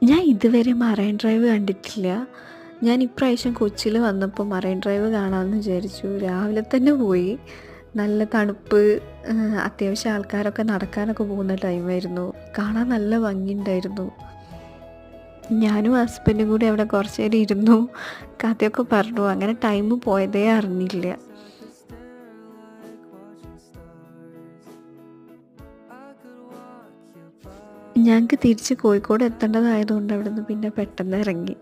ഞാൻ ഇതുവരെ marine drive കണ്ടിട്ടില്ല. ഞാൻ ഇപ്രാവശ്യം കൊച്ചിയിൽ വന്നപ്പോൾ മറൈൻ ഡ്രൈവ് കാണാമെന്ന് വിചാരിച്ചു. രാവിലെ തന്നെ പോയി. നല്ല തണുപ്പ്, അത്യാവശ്യം ആൾക്കാരൊക്കെ നടക്കാനൊക്കെ പോകുന്ന ടൈമായിരുന്നു. കാണാൻ നല്ല ഭംഗിയുണ്ടായിരുന്നു. ഞാനും ഹസ്ബൻഡും കൂടി അവിടെ കുറച്ച് നേരം ഇരുന്നു, കഥയൊക്കെ പറഞ്ഞു. അങ്ങനെ ടൈം പോയതേ അറിഞ്ഞില്ല. ഞങ്ങൾക്ക് തിരിച്ച് കോഴിക്കോട് എത്തേണ്ടതായതുകൊണ്ട് അവിടെ നിന്ന് പിന്നെ പെട്ടെന്ന് ഇറങ്ങി.